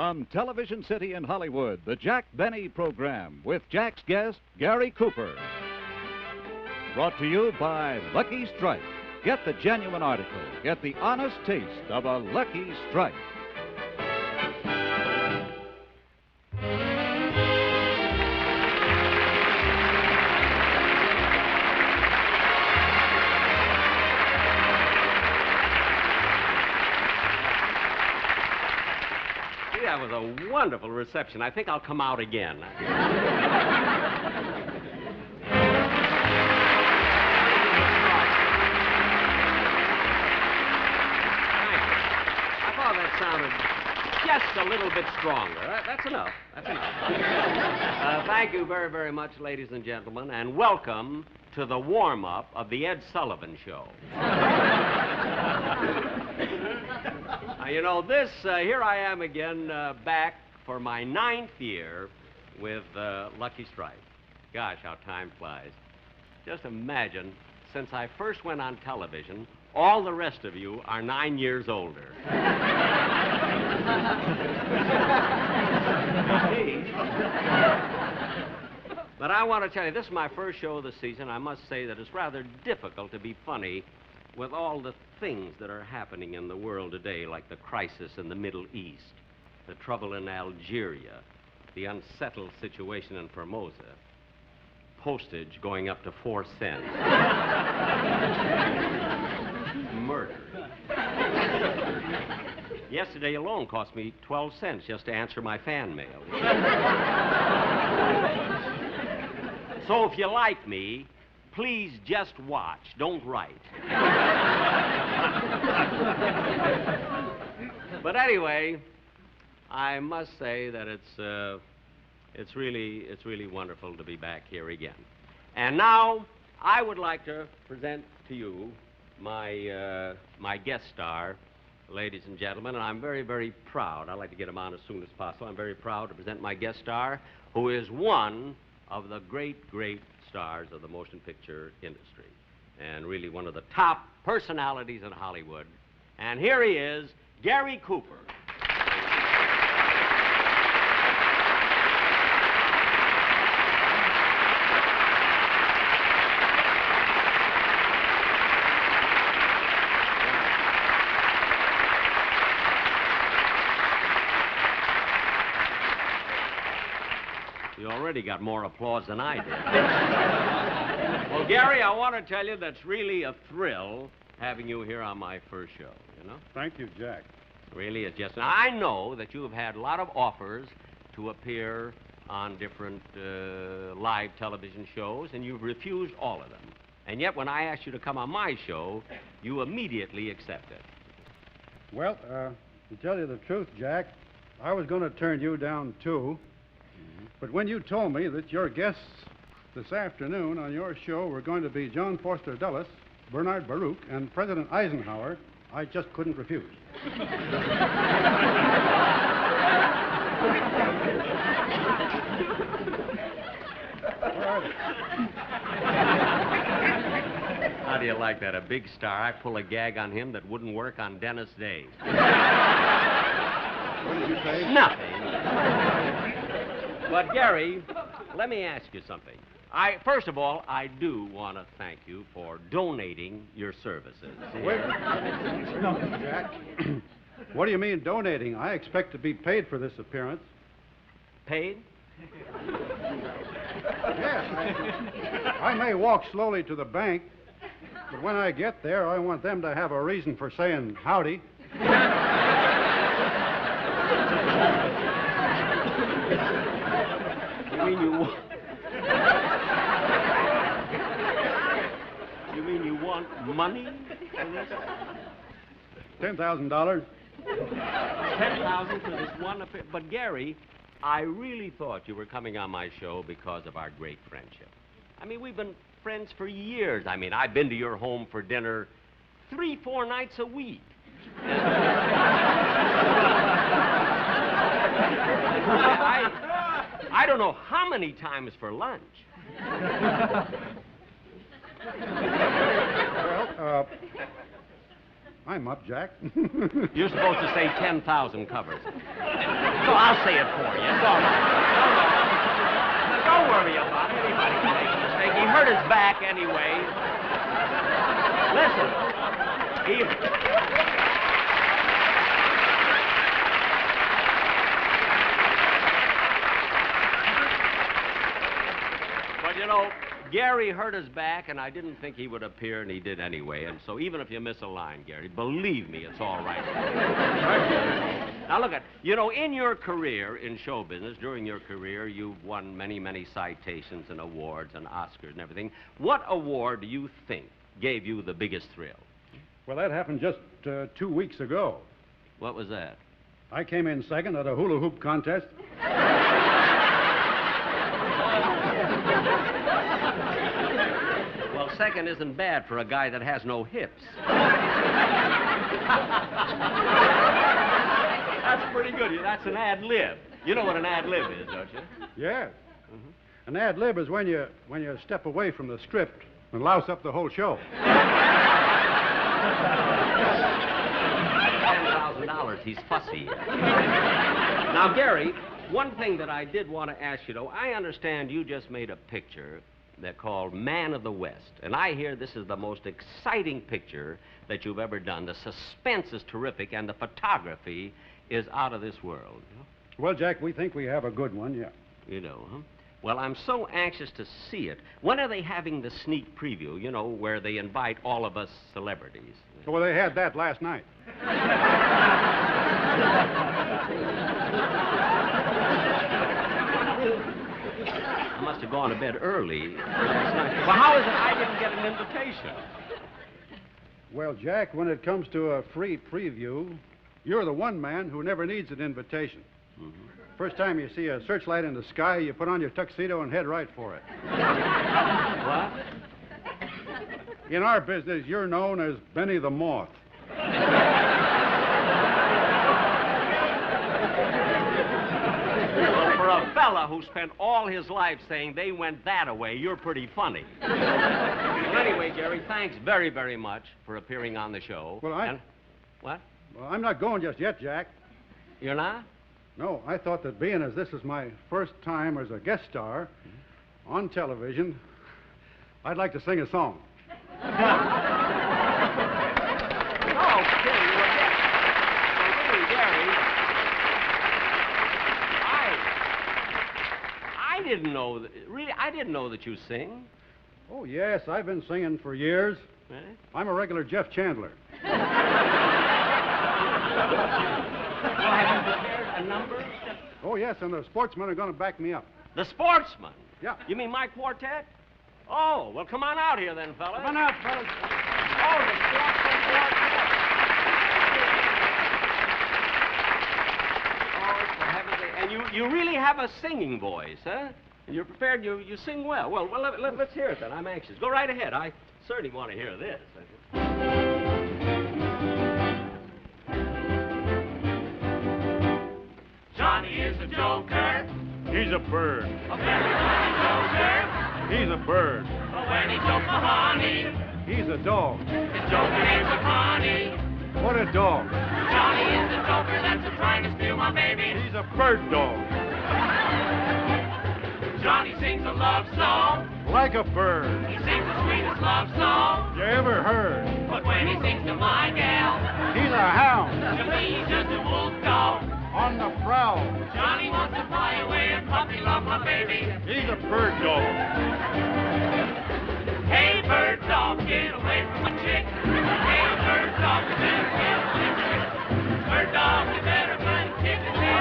From Television City in Hollywood, the Jack Benny Program with Jack's guest, Gary Cooper. Brought to you by Lucky Strike. Get the genuine article. Get the honest taste of a Lucky Strike. That was a wonderful reception. I think I'll come out again. I thought that sounded just a little bit stronger. That's enough. That's enough. Thank you very, very much, ladies and gentlemen, and welcome to the warm-up of the Ed Sullivan Show. You know, here I am again, back for my 9th year with Lucky Strike. Gosh, how time flies. Just imagine, since I first went on television, all the rest of you are 9 years older. But I want to tell you, this is my first show of the season. I must say that it's rather difficult to be funny with all the things that are happening in the world today, like the crisis in the Middle East, the trouble in Algeria, the unsettled situation in Formosa, postage going up to 4 cents, murder. Yesterday alone cost me 12 cents just to answer my fan mail. So if you like me, please just watch, don't write. But anyway, I must say that it's really wonderful to be back here again. And now I would like to present to you my guest star, ladies and gentlemen, and I'm very, very proud. I'd like to get him on as soon as possible. I'm very proud to present my guest star, who is one of the great, great stars of the motion picture industry, and really one of the top personalities in Hollywood. And here he is, Gary Cooper. You already got more applause than I did. Well, Gary, I want to tell you that's really a thrill having you here on my first show, you know? Thank you, Jack. Really, it's just... Now, I know that you have had a lot of offers to appear on different live television shows, and you've refused all of them. And yet, when I asked you to come on my show, you immediately accepted. Well, to tell you the truth, Jack, I was going to turn you down, too. But when you told me that your guests this afternoon on your show were going to be John Foster Dulles, Bernard Baruch, and President Eisenhower, I just couldn't refuse. How do you like that? A big star. I pull a gag on him that wouldn't work on Dennis Day. What did you say? Nothing. But, Gary, let me ask you something. First of all, I do want to thank you for donating your services. Wait. No, Jack. What do you mean donating? I expect to be paid for this appearance. Paid? Yes. I may walk slowly to the bank, but when I get there, I want them to have a reason for saying howdy. You mean you want money for this? $10,000. $10,000 for this one affair? But, Gary, I really thought you were coming on my show because of our great friendship. I mean, we've been friends for years. I mean, I've been to your home for dinner 3-4 nights a week. I don't know how many times for lunch. Well, I'm up, Jack. You're supposed to say 10,000 covers. So I'll say it for you. It's all right. Don't worry about it. Anybody can make a mistake. He hurt his back anyway. Listen. But you know, Gary hurt his back, and I didn't think he would appear, and he did anyway. And so even if you miss a line, Gary, believe me, it's all right. Now, look, in your career in show business, during your career, you've won many, many citations and awards and Oscars and everything. What award do you think gave you the biggest thrill? Well, that happened just 2 weeks ago. What was that? I came in second at a hula hoop contest. Well, second isn't bad for a guy that has no hips. That's pretty good. That's an ad lib. You know what an ad lib is, don't you? Yes. Mm-hmm. An ad lib is when you step away from the script and louse up the whole show. $10,000. He's fussy. Now, Gary, one thing that I did want to ask you, though, I understand you just made a picture they're called Man of the West. And I hear this is the most exciting picture that you've ever done. The suspense is terrific, and the photography is out of this world. Well, Jack, we think we have a good one, yeah. You know, huh? Well, I'm so anxious to see it. When are they having the sneak preview, where they invite all of us celebrities? Well, they had that last night. I must have gone to bed early last night. Well, how is it I didn't get an invitation? Well, Jack, when it comes to a free preview, you're the one man who never needs an invitation. Mm-hmm. First time you see a searchlight in the sky, you put on your tuxedo and head right for it. What? In our business, you're known as Benny the Moth. Well, for a fella who spent all his life saying they went that-a-way, you're pretty funny. Well, anyway, Jerry, thanks very, very much for appearing on the show. Well, What? Well, I'm not going just yet, Jack. You're not? No, I thought that being as this is my first time as a guest star on television, I'd like to sing a song. Oh, Jerry, really, Jerry, I didn't know I didn't know that you sing. Oh, yes, I've been singing for years. Eh? I'm a regular Jeff Chandler. Well, have you prepared a number? Oh, yes, and the sportsmen are going to back me up. The sportsmen? Yeah. You mean my quartet? Oh, well, come on out here then, fellas. Come on out, fellas. Oh, the sportsmen quartet. Oh, for heaven's sake. And you really have a singing voice, huh? And you're prepared, you sing well. Well, let's hear it then. I'm anxious. Go right ahead. I certainly want to hear this. Johnny is a joker, He's a bird. a very funny joker. He's a bird. But when he jokes for honey, He's a dog. his joker name's a honey. What a dog. Johnny is a joker that's trying to steal my baby. He's a bird dog. Johnny sings a love song. Like a bird. He sings the sweetest love song. You ever heard? But when he sings to my gal, He's a hound to me he's just a wolf dog. on the prowl. Johnny wants to fly away and puppy love my baby. He's a bird dog. Hey, bird dog, get away from my chick. Hey, bird dog, you better get away from me. Bird dog, you better find a chick and let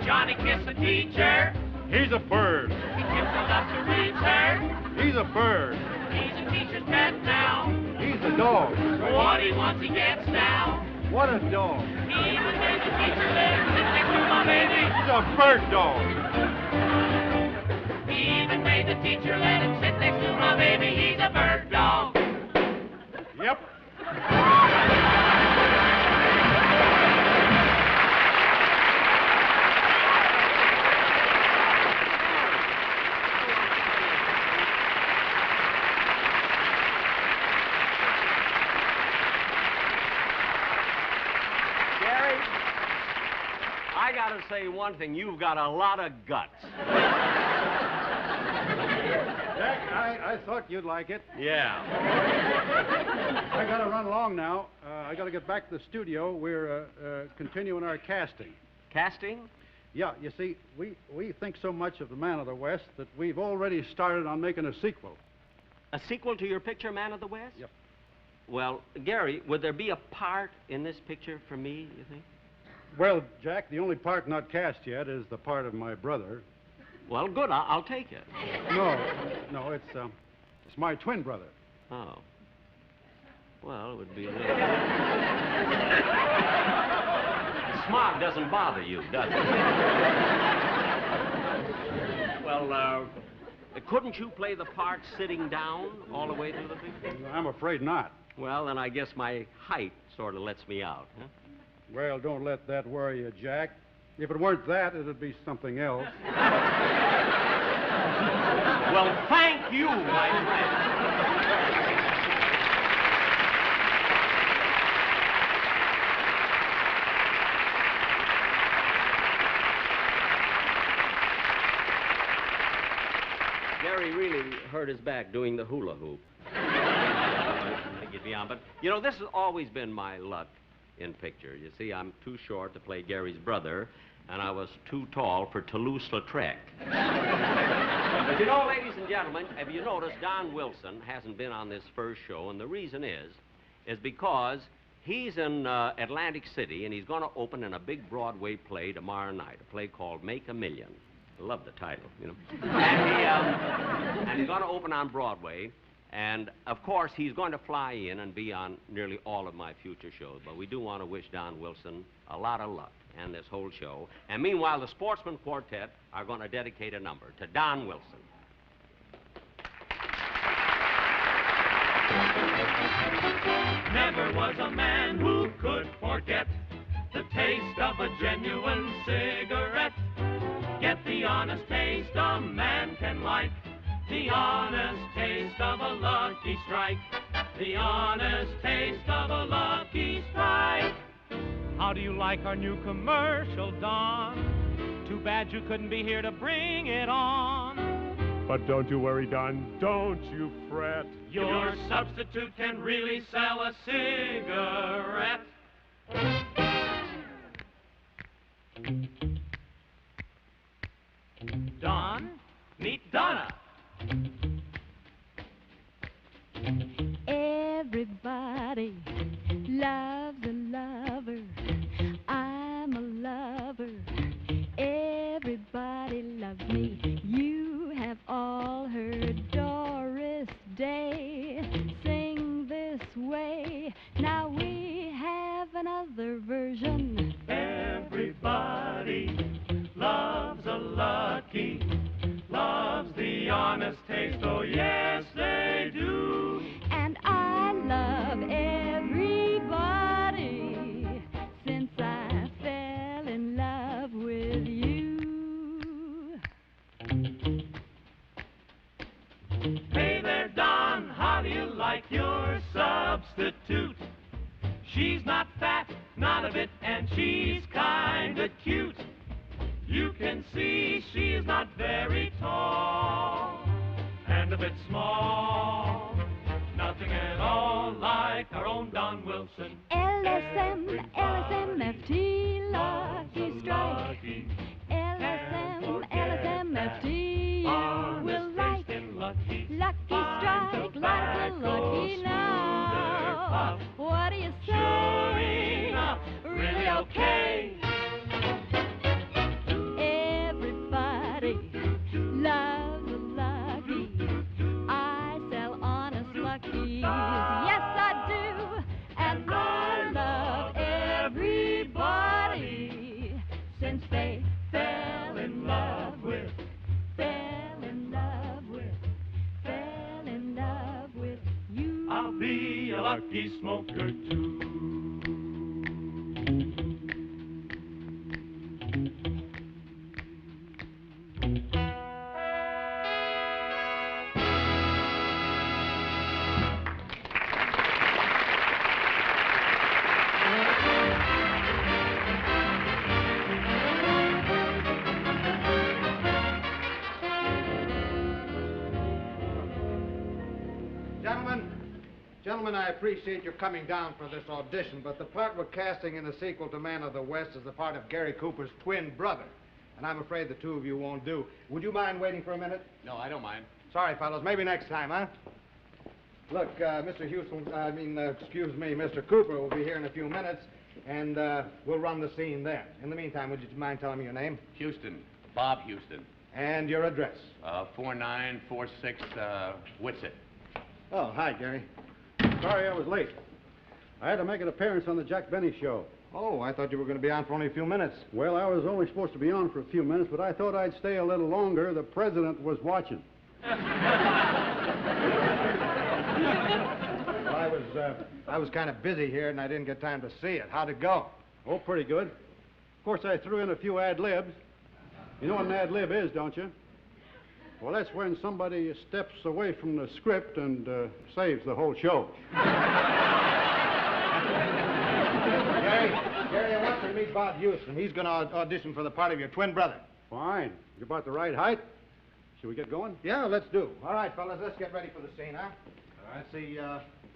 Johnny kissed the teacher. He's a bird. He gives her love to reach her. He's a bird. He's a teacher's pet now. He's a dog. What he wants, he gets now. What a dog. He even made the teacher let him sit next to my baby. He's a bird dog. He even made the teacher let him sit next to my baby. He's a bird dog. Yep. tell you one thing, you've got a lot of guts. Jack, I thought you'd like it. Yeah. I got to run along now. I got to get back to the studio. We're continuing our casting. Casting? Yeah, you see, we think so much of The Man of the West that we've already started on making a sequel. A sequel to your picture, Man of the West? Yep. Well, Gary, would there be a part in this picture for me, you think? Well, Jack, the only part not cast yet is the part of my brother. Well, good. I'll take it. No, it's my twin brother. Oh. Well, it would be a little... Smog doesn't bother you, does it? Well, couldn't you play the part sitting down all the way through the picture? I'm afraid not. Well, then I guess my height sort of lets me out, huh? Well, don't let that worry you, Jack. If it weren't that, it'd be something else. Well, thank you, my friend. Gary really hurt his back doing the hula hoop. I think he'd be on, but, you know, this has always been my luck in picture. You see, I'm too short to play Gary's brother, and I was too tall for Toulouse-Lautrec. But you know, ladies and gentlemen, have you noticed Don Wilson hasn't been on this first show, and the reason is because he's in Atlantic City, and he's going to open in a big Broadway play tomorrow night, a play called Make a Million. I love the title, you know. And he's going to open on Broadway. And, of course, he's going to fly in and be on nearly all of my future shows. But we do want to wish Don Wilson a lot of luck and this whole show. And meanwhile, the Sportsman Quartet are going to dedicate a number to Don Wilson. Never was a man who could forget the taste of a genuine cigarette. Get the honest taste a man can like. The honest taste of a Lucky Strike. The honest taste of a Lucky Strike. How do you like our new commercial, Don? Too bad you couldn't be here to bring it on. But don't you worry, Don. Don't you fret. Your substitute can really sell a cigarette. Don, meet Donna. Everybody loves a lover. I'm a lover. Everybody loves me. You have all heard Doris Day sing this way. Now we have another version. Everybody loves a Lucky, loves the honest taste, oh yes they do. And I love everybody since I fell in love with you. Hey there, Don, how do you like your substitute? She's not fat, not a bit, and she's kinda cute. You can see she's not very tall and a bit small. Nothing at all like our own Don Wilson. LSM, LSMFT, Lucky Strike. LSM, LSMFT, you will like. Lucky Strike, like a lucky now. What do you say? Sure enough, really okay. Everybody loves a Lucky. I sell honest Luckies. Yes, I do. And I love everybody since they fell in love with, fell in love with, fell in love with you. I'll be a lucky smoker too. Gentlemen, I appreciate your coming down for this audition, but the part we're casting in the sequel to Man of the West is the part of Gary Cooper's twin brother. And I'm afraid the two of you won't do. Would you mind waiting for a minute? No, I don't mind. Sorry, fellows. Maybe next time, huh? Look, Mr. excuse me, Mr. Cooper will be here in a few minutes, and we'll run the scene then. In the meantime, would you mind telling me your name? Houston. Bob Houston. And your address? 4946 Whitsett. Oh, hi, Gary. Sorry I was late. I had to make an appearance on the Jack Benny show. Oh, I thought you were going to be on for only a few minutes. Well, I was only supposed to be on for a few minutes, but I thought I'd stay a little longer. The president was watching. Well, I was kind of busy here, and I didn't get time to see it. How'd it go? Oh, pretty good. Of course, I threw in a few ad-libs. You know what an ad-lib is, don't you? Well, that's when somebody steps away from the script and saves the whole show. Gary, I want you to meet Bob Houston. He's going to audition for the part of your twin brother. Fine. You're about the right height. Shall we get going? Yeah, let's do. All right, fellas, let's get ready for the scene, huh? All right. See,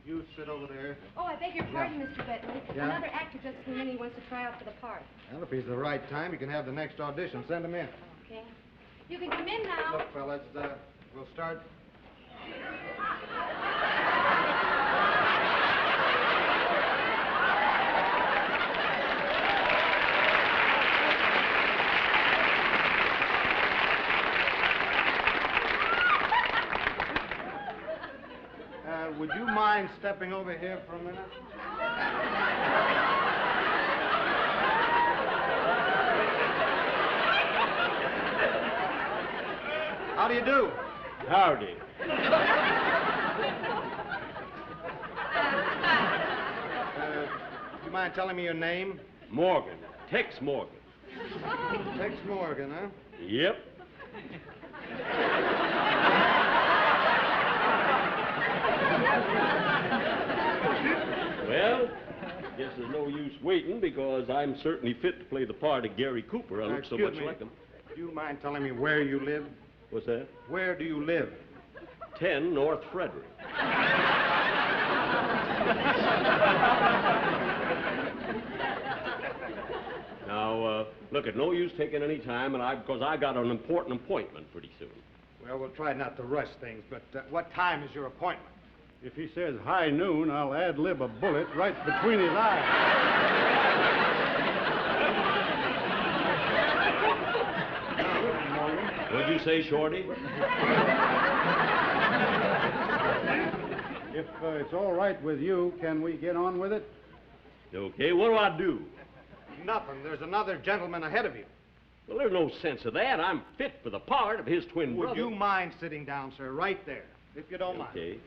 you sit over there. Oh, I beg your pardon, Mr. Bentley. Yeah? Another actor just came in. He wants to try out for the part. Well, if he's the right time, you can have the next audition. Send him in. Okay. You can come in now. Look, fellas, we'll start. Would you mind stepping over here for a minute? How do you do? Howdy. You mind telling me your name? Morgan. Tex Morgan. Tex Morgan, huh? Yep. Well, guess there's no use waiting because I'm certainly fit to play the part of Gary Cooper. I look so much like him. Do you mind telling me where you live? What's that? Where do you live? 10 North Frederick. Now, look, it's no use taking any time, because I got an important appointment pretty soon. Well, we'll try not to rush things, but what time is your appointment? If he says high noon, I'll ad-lib a bullet right between his eyes. What'd you say, Shorty? If it's all right with you, can we get on with it? Okay, what do I do? Nothing. There's another gentleman ahead of you. Well, there's no sense of that. I'm fit for the part of his twin brother. Would you mind sitting down, sir, right there, if you don't mind? Okay.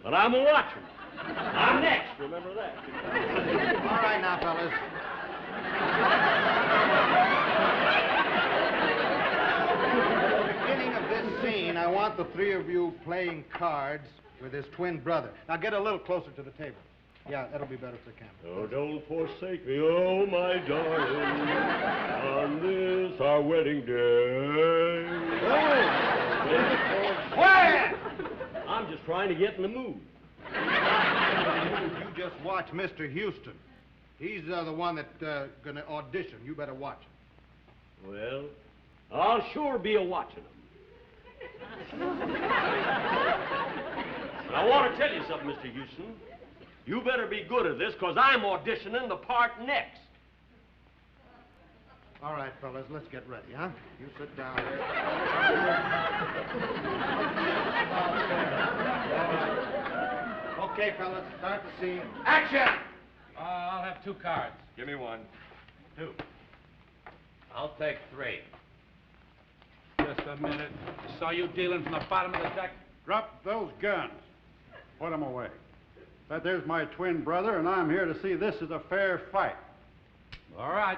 But I'm a watcher. I'm next, remember that. All right now, fellas. At the beginning of this scene, I want the three of you playing cards with his twin brother. Now get a little closer to the table. Yeah, that'll be better for the camera. Oh, don't forsake me, oh, my darling, on this our wedding day. Oh! Where? I'm just trying to get in the mood. You just watch Mr. Houston. He's the one that's going to audition. You better watch him. Well, I'll sure be a-watching him. I want to tell you something, Mr. Houston. You better be good at this, because I'm auditioning the part next. All right, fellas, let's get ready, huh? You sit down there. All right. Okay, fellas, start the scene. Action! I'll have 2 cards. Give me 1. 2. I'll take 3. Just a minute. I saw you dealing from the bottom of the deck. Drop those guns. Put them away. That there's my twin brother, and I'm here to see this is a fair fight. All right.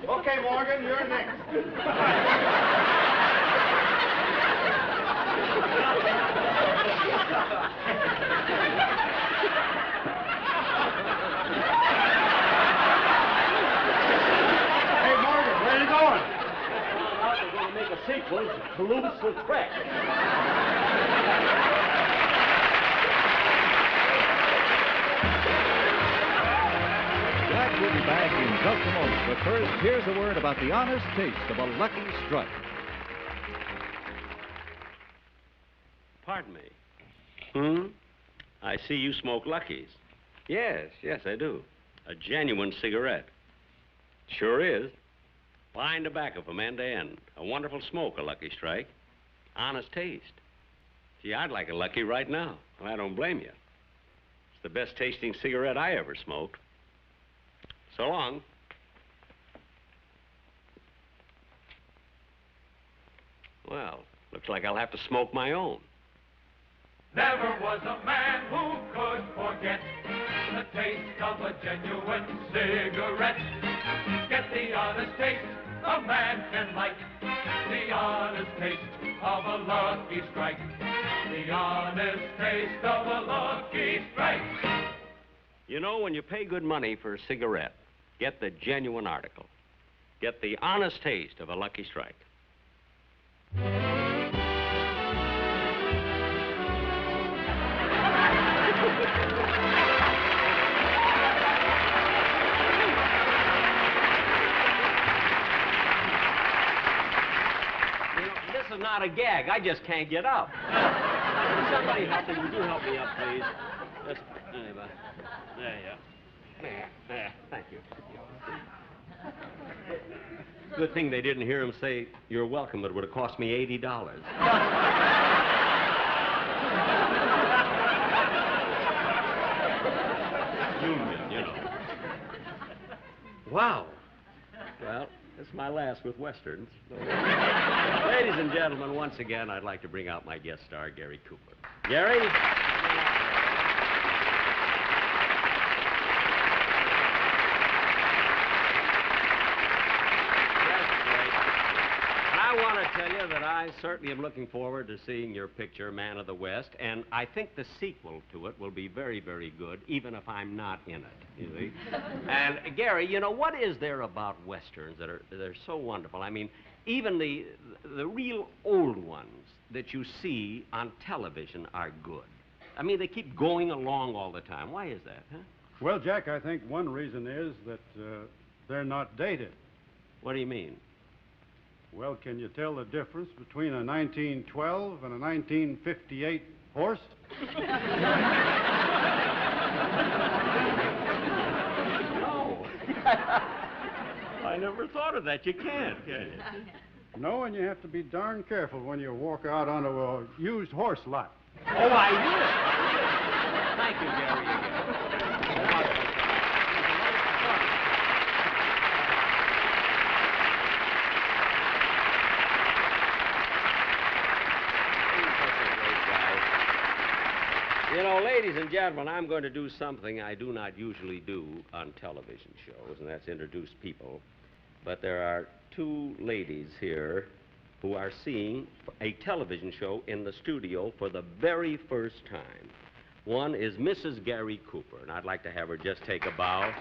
Okay, Morgan, you're next. Hey, Morgan, where are you going? We're going to make a sequel to Toulouse-Lautrec. Jack will be back in just a moment, but first, here's a word about the honest taste of a Lucky Strike. Pardon me. I see you smoke Luckies. Yes, I do. A genuine cigarette. Sure is. Fine tobacco from end to end. A wonderful smoke, a Lucky Strike. Honest taste. Gee, I'd like a Lucky right now. Well, I don't blame you. It's the best tasting cigarette I ever smoked. So long. Well, looks like I'll have to smoke my own. Never was a man who could forget the taste of a genuine cigarette. Get the honest taste a man can like. The honest taste of a Lucky Strike. The honest taste of a Lucky Strike. You know, when you pay good money for a cigarette, get the genuine article. Get the honest taste of a Lucky Strike. This is not a gag. I just can't get up. Somebody help me. Would you help me up, please? Just, there you go. There. Thank you. Good thing they didn't hear him say, "You're welcome," but it would have cost me $80. Union, you know. Wow. Well, this is my last with Westerns. Ladies and gentlemen, once again, I'd like to bring out my guest star, Gary Cooper. Gary? I want to tell you that I certainly am looking forward to seeing your picture, Man of the West, and I think the sequel to it will be very, very good, even if I'm not in it, you see. And, Gary, you know, what is there about Westerns that are so wonderful? I mean, even the real old ones that you see on television are good. I mean, they keep going along all the time. Why is that, huh? Well, Jack, I think one reason is that they're not dated. What do you mean? Well, can you tell the difference between a 1912 and a 1958 horse? No. I never thought of that. You can't, can you? No, and you have to be darn careful when you walk out onto a used horse lot. Oh, I will. Thank you, Gary, again. You know, ladies and gentlemen, I'm going to do something I do not usually do on television shows, and that's introduce people. But there are two ladies here who are seeing a television show in the studio for the very first time. One is Mrs. Gary Cooper, and I'd like to have her just take a bow.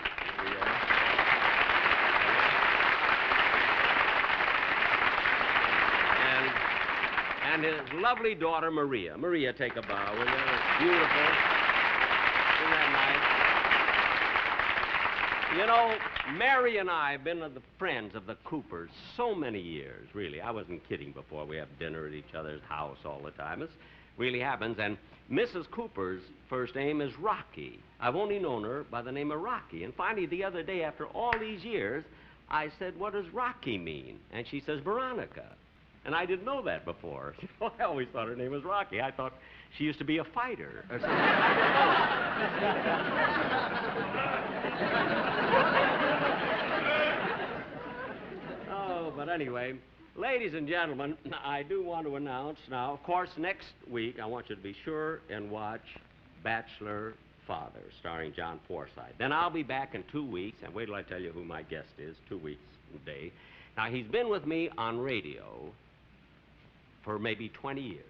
And his lovely daughter, Maria. Maria, take a bow, will you? It's beautiful. Isn't that nice? You know, Mary and I have been the friends of the Coopers so many years, really. I wasn't kidding before. We have dinner at each other's house all the time. It really happens. And Mrs. Cooper's first name is Rocky. I've only known her by the name of Rocky. And finally, the other day, after all these years, I said, what does Rocky mean? And she says, Veronica. And I didn't know that before. I always thought her name was Rocky. I thought she used to be a fighter or something. Oh, but anyway, ladies and gentlemen, I do want to announce now, of course, next week, I want you to be sure and watch Bachelor Father, starring John Forsythe. Then I'll be back in 2 weeks, and wait till I tell you who my guest is, 2 weeks today. Now, he's been with me on radio for maybe 20 years.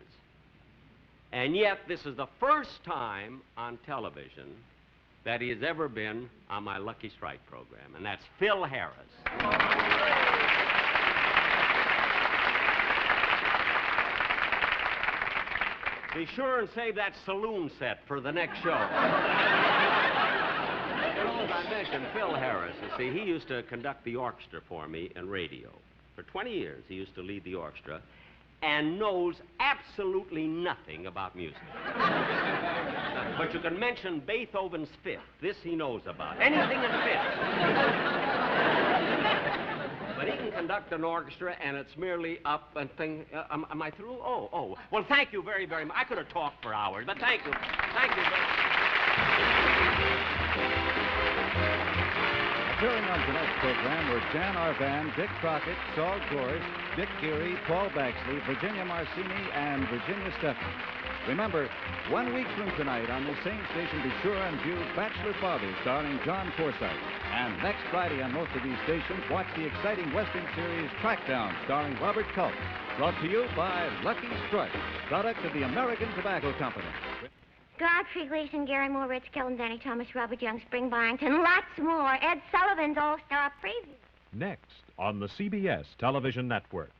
And yet, this is the first time on television that he has ever been on my Lucky Strike program, and that's Phil Harris. Be sure and save that saloon set for the next show. As I mentioned, Phil Harris, you see, he used to conduct the orchestra for me in radio. For 20 years, he used to lead the orchestra and knows absolutely nothing about music. But you can mention Beethoven's Fifth. This he knows about. Anything in fifth. But he can conduct an orchestra, and it's merely up and thing. Am I through? Oh. Well, thank you very, very much. I could have talked for hours, but thank you. Thank you very much. Appearing on tonight's program were Jan Arvan, Dick Crockett, Saul Gorse, Dick Geary, Paul Baxley, Virginia Marcini, and Virginia Steffens. Remember, 1 week from tonight on this same station, be sure and view Bachelor Father, starring John Forsythe. And next Friday on most of these stations, watch the exciting Western series Crackdown, starring Robert Culp. Brought to you by Lucky Strike, product of the American Tobacco Company. Godfrey Gleason, Gary Moore, Rich Kelton, Danny Thomas, Robert Young, Spring Byington, lots more. Ed Sullivan's All-Star Preview. Next on the CBS Television Network.